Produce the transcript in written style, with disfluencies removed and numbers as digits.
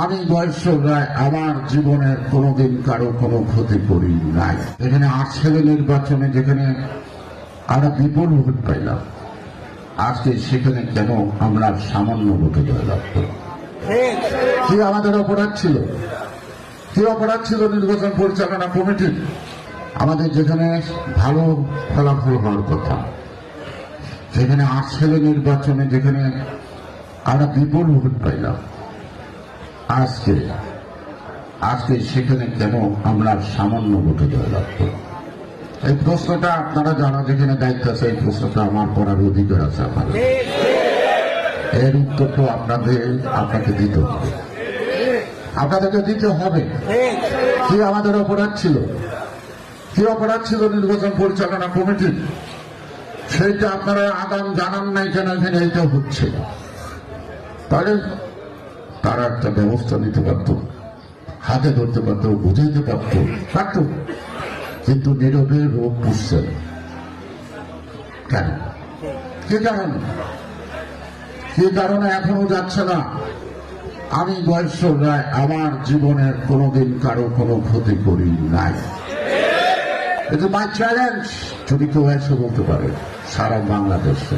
আমি বয়সর রায় আমার জীবনের কোনোদিন কারো কোনো ক্ষতি করি নাই। এখানে 8 সালে নির্বাচনে যেখানে আমরা বিপুল ভোট পাইলাম, আজকে সেখানে কেন আমরা সামান্য ভোটে জয়লাভ করি? কি আমাদের অপরাধ ছিল? কি অপরাধ ছিল নির্বাচন পরিচালনা কমিটির? আমাদের যেখানে ভালো ফলাফল হওয়ার কথা, সেখানে 8 সালে নির্বাচনে যেখানে আমরা বিপুল ভোট পাইলাম, আজকে সেখানে কেন আমরা সামান্য ভোটে জয়লাভ করি? এই প্রশ্নটা আপনারা যারা যেখানে দায়িত্ব আছে, এই প্রশ্নটা আমার করার অধিকার আছে আপনাদের। এর উত্তর তো আপনাকে দিতে হবে, আপনাদেরকে দিতে হবে। কি আমাদের অপরাধ ছিল? কি অপরাধ ছিল নির্বাচন পরিচালনা কমিটির? সেইটা আপনারা আগাম জানান নাই কেন? এখানে এইটা হচ্ছে, তাহলে তারা একটা ব্যবস্থা নিতে পারত, হাতে ধরতে পারত, বুঝাইতে পারত, কিন্তু নীরবে রোগ পুষছেন কেন? কি কারণে এখনো যাচ্ছে না? আমি বয়সর রায় আমার জীবনের কোনোদিন কারো কোনো ক্ষতি করি নাই। এটা মাই চ্যালেঞ্জ। যদি কেউ এসে বলতে পারে সারা বাংলাদেশে